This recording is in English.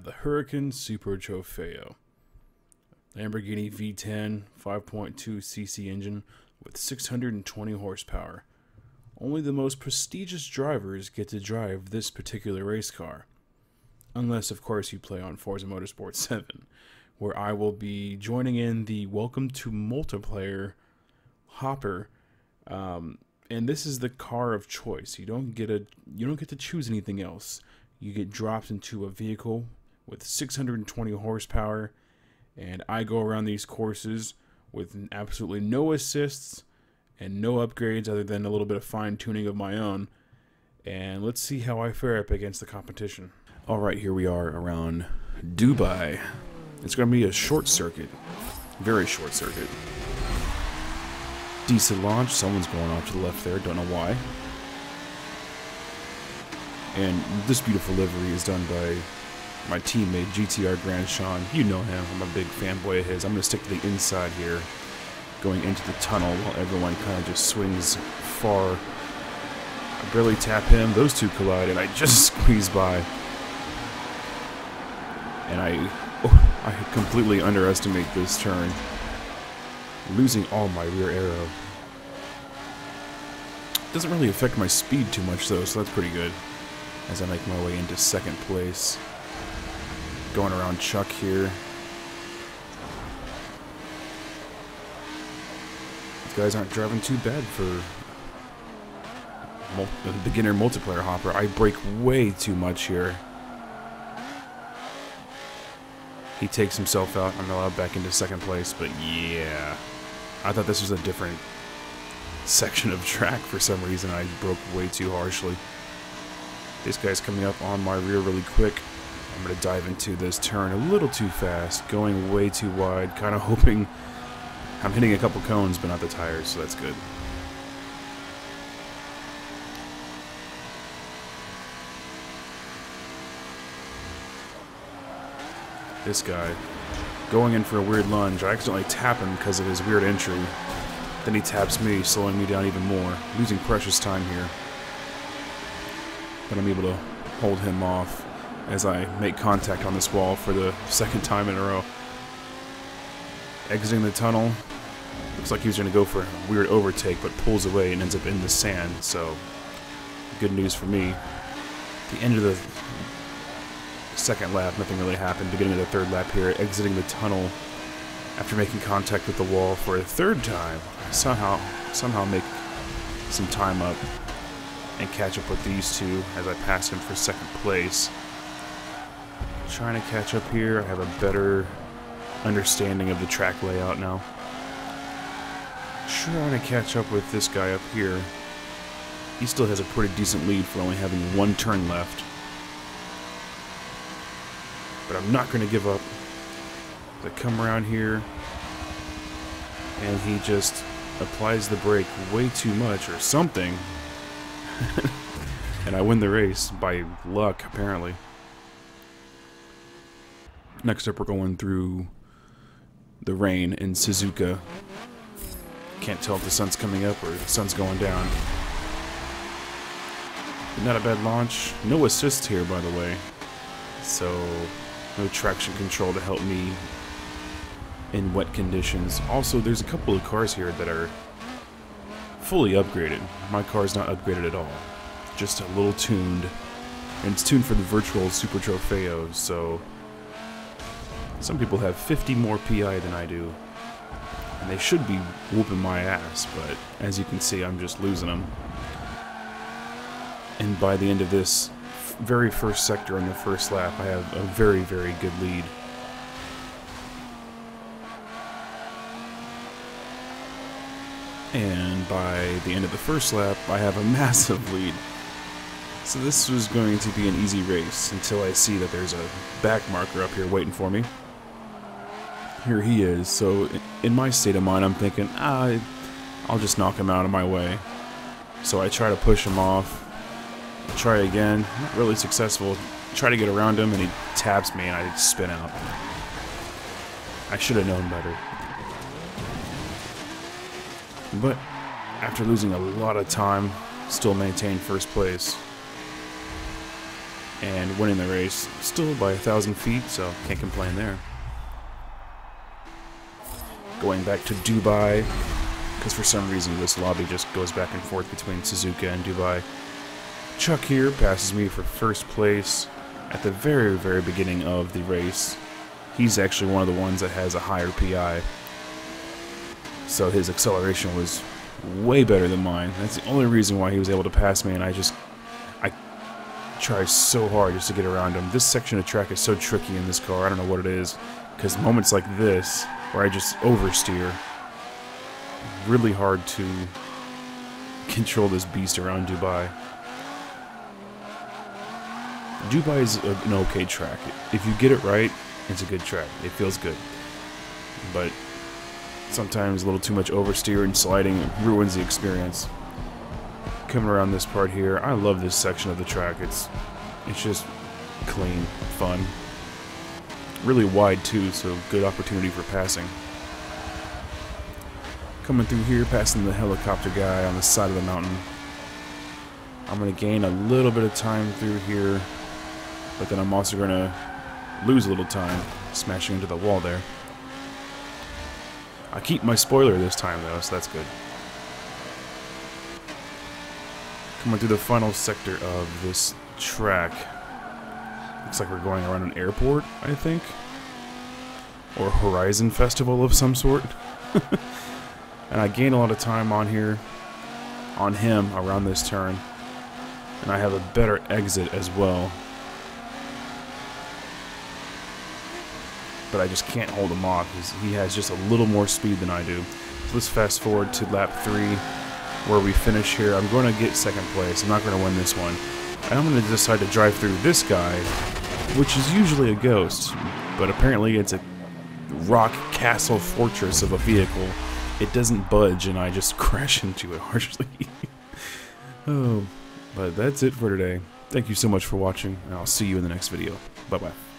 the Hurricane Super Trofeo. Lamborghini V10 5.2cc engine with 620 horsepower. Only the most prestigious drivers get to drive this particular race car. Unless, of course, you play on Forza Motorsport 7, where I will be joining in the Welcome to Multiplayer hopper. And this is the car of choice. You don't get to choose anything else. You get dropped into a vehicle with 620 horsepower, and I go around these courses with absolutely no assists and no upgrades other than a little bit of fine-tuning of my own. And let's see how I fare up against the competition. Alright, here we are around Dubai. It's going to be a short circuit. Very short circuit. Decent launch. Someone's going off to the left there. Don't know why. And this beautiful livery is done by my teammate, GTR Grand Sean. You know him. I'm a big fanboy of his. I'm going to stick to the inside here, going into the tunnel while everyone kind of just swings far. I barely tap him. Those two collide, and I just squeeze by. And I completely underestimate this turn, losing all my rear aero. Doesn't really affect my speed too much though, so that's pretty good. As I make my way into second place, going around Chuck here. These guys aren't driving too bad for a beginner multiplayer hopper. I brake way too much here. He takes himself out. I'm allowed back into second place, but yeah. I thought this was a different section of track for some reason. I broke way too harshly. This guy's coming up on my rear really quick. I'm going to dive into this turn a little too fast, going way too wide, kind of hoping I'm hitting a couple cones, but not the tires, so that's good. This guy, going in for a weird lunge. I accidentally tap him because of his weird entry. Then he taps me, slowing me down even more. Losing precious time here. But I'm able to hold him off as I make contact on this wall for the second time in a row. Exiting the tunnel. Looks like he was going to go for a weird overtake, but pulls away and ends up in the sand. So, good news for me. At the end of the second lap, nothing really happened. Beginning of the third lap here, exiting the tunnel after making contact with the wall for a third time. Somehow make some time up and catch up with these two as I pass him for second place. Trying to catch up here. I have a better understanding of the track layout now. Trying to catch up with this guy up here. He still has a pretty decent lead for only having one turn left. But I'm not going to give up. I come around here, and he just applies the brake way too much or something. And I win the race by luck, apparently. Next up, we're going through the rain in Suzuka. Can't tell if the sun's coming up or the sun's going down. But not a bad launch. No assists here, by the way. So, no traction control to help me in wet conditions. Also, there's a couple of cars here that are fully upgraded. My car's not upgraded at all. Just a little tuned. And it's tuned for the virtual Super Trofeo, so some people have 50 more PI than I do. And they should be whooping my ass, but as you can see, I'm just losing them. And by the end of this very first sector on the first lap, I have a very, very good lead. And by the end of the first lap, I have a massive lead. So this was going to be an easy race until I see that there's a back marker up here waiting for me. Here he is. So in my state of mind, I'm thinking, I'll just knock him out of my way. So I try to push him off. Try again. Not really successful. Try to get around him, and he taps me, and I spin out. I should have known better. But after losing a lot of time, still maintained first place. and winning the race, still by 1,000 feet, so can't complain there. Going back to Dubai, because for some reason this lobby just goes back and forth between Suzuka and Dubai. Chuck here passes me for first place at the very, very beginning of the race. He's actually one of the ones that has a higher PI, so his acceleration was way better than mine. That's the only reason why he was able to pass me, and I try so hard just to get around him. This section of track is so tricky in this car, I don't know what it is, because moments like this, where I just oversteer, really hard to control this beast around Dubai. Dubai is an okay track. If you get it right, it's a good track. It feels good. But sometimes a little too much oversteer and sliding ruins the experience. Coming around this part here, I love this section of the track. It's just clean, fun. Really wide too, so good opportunity for passing. Coming through here, passing the helicopter guy on the side of the mountain. I'm going to gain a little bit of time through here, but then I'm also going to lose a little time smashing into the wall there. I keep my spoiler this time though, so that's good. Coming through the final sector of this track. Looks like we're going around an airport, I think. Or a Horizon Festival of some sort. And I gain a lot of time on here, on him, around this turn. And I have a better exit as well. But I just can't hold him off. He has just a little more speed than I do. So let's fast forward to lap 3, where we finish here. I'm going to get second place. I'm not going to win this one. I'm going to decide to drive through this guy, which is usually a ghost, but apparently it's a rock castle fortress of a vehicle. It doesn't budge, and I just crash into it harshly. Oh, but that's it for today. Thank you so much for watching, and I'll see you in the next video. Bye-bye.